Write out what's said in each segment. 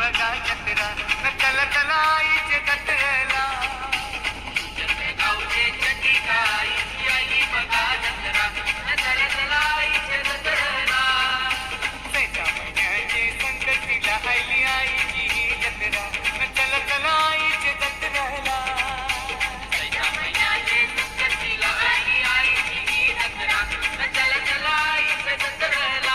बघा जत्रा चल चला आईचे जत्रेला गावचे चंडिका आईची आई बघा जत्रा चल चला आईचे जत्रेला चैत्रा महिन्याचे संकष्टीला आईली आईची ही जत्रा चल चला आईचे जत्रेला चैत्रा महिन्याचे संकष्टीला आईली आईची ही जत्रा चल चला आईचे जत्रेला.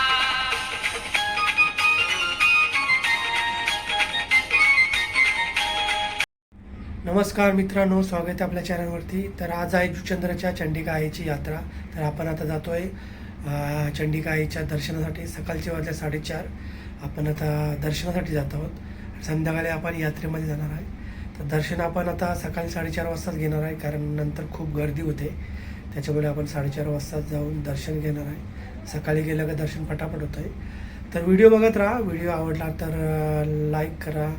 नमस्कार मित्रांनो, स्वागत आहे आपल्या चॅनलवरती. तर आज आहे जुचंद्रच्या चंडिका आईची यात्रा. तर आपण आता जातो आहे चंडिका आईच्या दर्शनासाठी. सकाळचे वाजले 4:30. आपण आता दर्शनासाठी जात आहोत. संध्याकाळी आपण यात्रेमध्ये जाणार आहे. तर दर्शन आपण आता सकाळी 4:30 वाजताच घेणार आहे, कारण नंतर खूप गर्दी होते. त्याच्यामुळे आपण 4:30 वाजता जाऊन दर्शन घेणार आहे. सकाळी गेलं का दर्शन पटापट होतं आहे. तर व्हिडिओ बघत राहा. व्हिडिओ आवडला तर लाईक करा,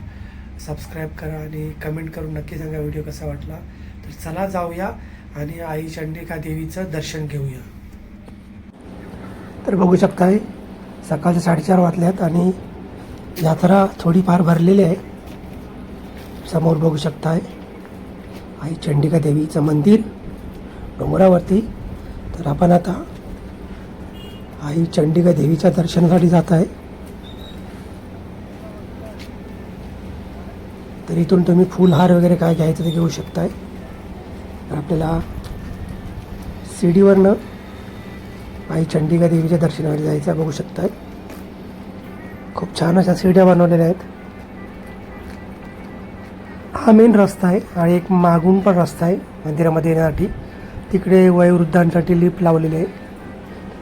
सबस्क्राईब करा आणि कमेंट करून नक्की सांगा व्हिडिओ कसा वाटला. तर चला जाऊया आणि आई चंडिका देवीचं दर्शन घेऊया. तर बघू शकताय सकाळचे 4:30 वाजल्यात आणि यात्रा थोडीफार भरलेली आहे. समोर बघू शकताय आई चंडिका देवीचं मंदिर डोंगरावरती. तर आपण आता आई चंडिका देवीच्या दर्शनासाठी जात आहे. तर इथून तुम्ही फुलहार वगैरे काय घ्यायचं ते घेऊ शकताय. तर आपल्याला सीडीवरनं आई चंडिका देवीच्या दर्शनासाठी जायचं. बघू शकताय खूप छान अशा सीड्या बनवलेल्या आहेत. हा मेन रस्ता आहे आणि एक मागून पण रस्ता आहे मंदिरामध्ये येण्यासाठी. तिकडे वयोवृद्धांसाठी लिफ्ट लावलेले आहे.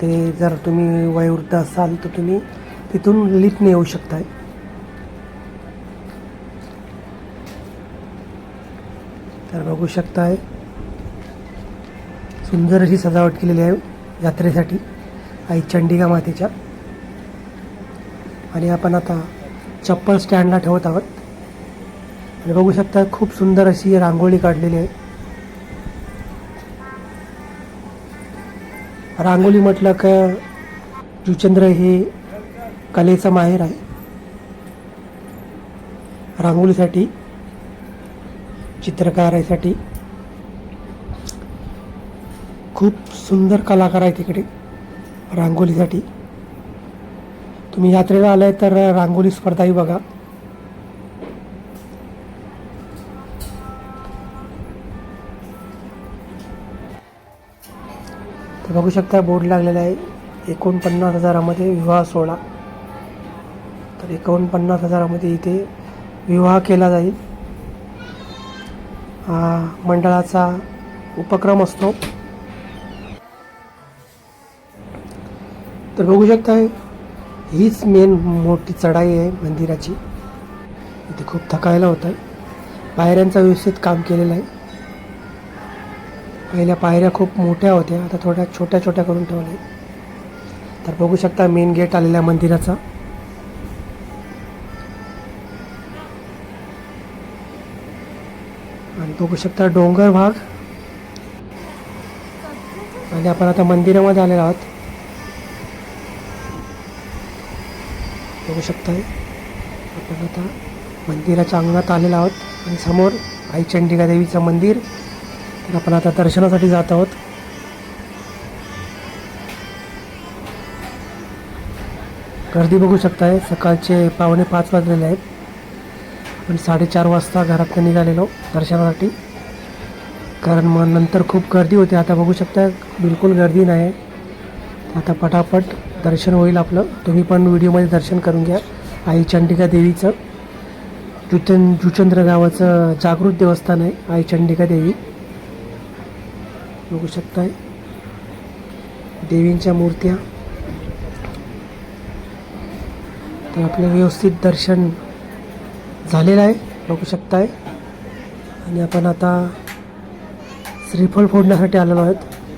ते जर तुम्ही वयोवृद्ध असाल तर तुम्ही तिथून लिफ्टने येऊ शकताय. तर बघू शकताय सुंदर अशी सजावट केलेली आहे यात्रेसाठी आई चंडिका मातेच्या. आणि आपण आता चप्पल स्टँडला ठेवत आहोत. आणि बघू शकता खूप सुंदर अशी रांगोळी काढलेली आहे. रांगोळी म्हटलं का जुचंद्र हे कलेचं माहेर आहे. रांगोळीसाठी, चित्रकारासाठी खूप सुंदर कलाकार आहे तिकडे रांगोळीसाठी. तुम्ही यात्रेला आलाय तर रांगोळी स्पर्धाही बघा. तर बघू शकता बोर्ड लागलेला आहे 49,000मध्ये विवाह सोहळा. तर 49,000मध्ये इथे विवाह केला जाईल. मंडळाचा उपक्रम असतो. तर बघू शकता हीच मेन मोठी चढाई आहे मंदिराची. इथे खूप थकायला होतं. पायऱ्यांचं व्यवस्थित काम केलेलं आहे. पहिल्या पायऱ्या खूप मोठ्या होत्या, आता थोड्या छोट्या छोट्या करून ठेवल्या. तर बघू शकता मेन गेट आलेला मंदिराचा. आणि बघू शकता डोंगर भाग. आणि आपण आता मंदिरामध्ये आलेलो आहोत. बघू शकताय आपण आता मंदिराच्या अंगणात आलेलो आहोत. आणि समोर आई चंडिका देवीचं मंदिर. तर आपण आता दर्शनासाठी जात आहोत. गर्दी बघू शकताय सकाळचे 4:45 वाजलेले आहेत. आपण 4:30 वाजता घरातून निघालेलो दर्शनासाठी, कारण मग नंतर खूप गर्दी होते. आता बघू शकता बिलकुल गर्दी नाही. आता पटापट दर्शन होईल आपलं. तुम्ही पण व्हिडिओमध्ये दर्शन करून घ्या आई चंडिका देवीचं. जुचंद्र गावाचं जागृत देवस्थान आहे आई चंडिका देवी. बघू शकताय देवींच्या मूर्त्या. तर आपलं व्यवस्थित दर्शन झालेलं आहे बघू शकताय. आणि आपण आता श्रीफळ फोडण्यासाठी आलेलो आहोत.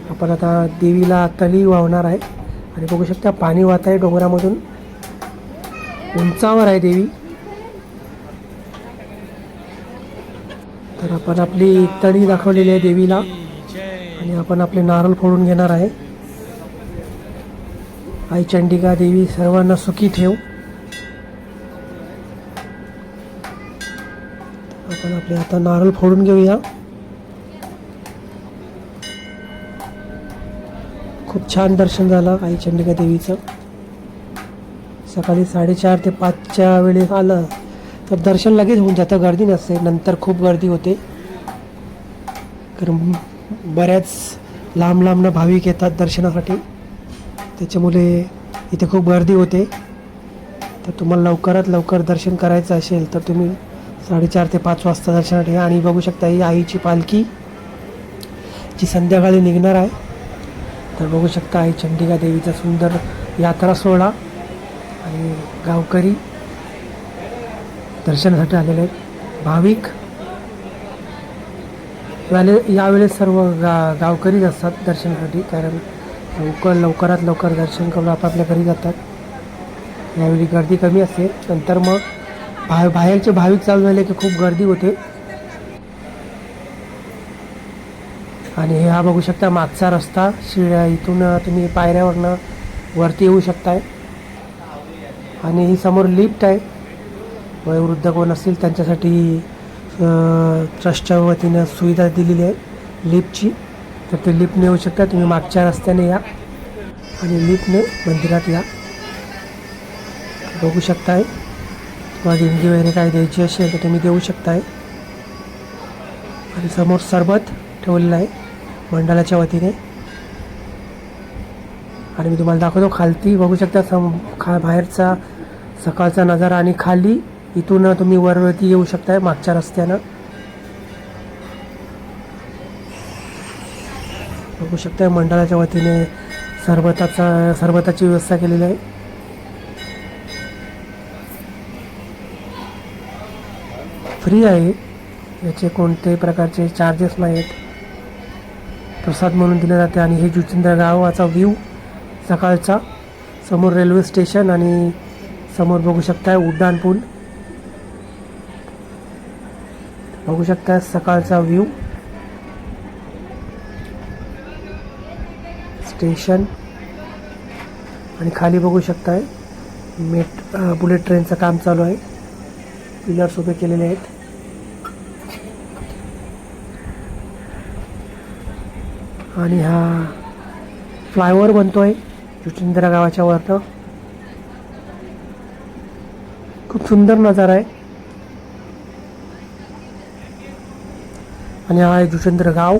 आपण आता देवीला तली वाहणार आहे. आणि बघू शकता पाणी वाहत आहे डोंगरामधून. उंचावर आहे देवी. तर आपण आपली तळी दाखवलेली आहे देवीला. आणि आपण आपले नारळ फोडून घेणार आहे. आई चंडिका देवी सर्वांना सुखी ठेव. आपण आपले आता नारळ फोडून घेऊया. खूप छान दर्शन झालं आई चंडिका देवीचं. सकाळी 4:30 ते 5च्या वेळेस आलं तर दर्शन लगेच होऊन जातं, गर्दी नसते. नंतर खूप गर्दी होते, कारण बऱ्याच लांब लांबनं भाविक येतात दर्शनासाठी, त्याच्यामुळे इथे खूप गर्दी होते. तर तुम्हाला लवकरात लवकर दर्शन करायचं असेल तर तुम्ही 4:30 ते 5 वाजता दर्शनासाठी या. आणि बघू शकता ही आईची पालखी जी संध्याकाळी निघणार आहे. तर बघू शकता आई चंडिका देवीचा सुंदर यात्रा सोहळा आणि गावकरी दर्शनासाठी आलेले आहेत. भाविक यावेळेस सर्व गावकरीच असतात दर्शनासाठी, कारण लवकरात लवकर दर्शन करून आपापल्या घरी जातात. यावेळी गर्दी कमी असते. नंतर मग बाहेरचे भाविक चालू झाले की खूप गर्दी होते. आणि हा बघू शकता मागचा रस्ता, शिड्या इथून तुम्ही पायऱ्यावरनं वरती येऊ शकताय. आणि ही समोर लिफ्ट आहे, वयोवृद्ध कोण असतील त्यांच्यासाठी ट्रस्टच्या वतीनं सुविधा दिलेली आहे लिफ्टची. तर ते लिफ्टने येऊ शकता. तुम्ही मागच्या रस्त्याने या आणि लिफ्टने मंदिरात या. बघू शकताय. तुम्हाला देणगी वगैरे काय द्यायची असेल तर तुम्ही देऊ शकताय. आणि समोर सरबत ठेवलेलं आहे मंडळाच्या वतीने. आणि मी तुम्हाला दाखवतो खालती बघू शकता बाहेरचा सकाळचा नजारा. आणि खाली इथून तुम्ही वरवरती येऊ शकताय मागच्या रस्त्यानं. बघू शकताय मंडळाच्या वतीने सरबताची व्यवस्था केलेली आहे. फ्री आहे, याचे कोणत्याही प्रकारचे चार्जेस नाहीत. प्रसाद म्हणून दिले जाते. आणि हे जुचंद्र गावाचा व्ह्यू सकाळचा, समोर रेल्वे स्टेशन आणि समोर बघू शकताय उड्डाण पूल. बघू शकताय सकाळचा व्ह्यू, स्टेशन. आणि खाली बघू शकताय बुलेट ट्रेनचं काम चालू आहे. पिलर्स उभे केलेले आहेत. आणि हा फ्लायओव्हर बनतोय जुचंद्रा गावाच्या वरनं. खूप सुंदर नजारा आहे. आणि हा आहे जुचंद्र गाव.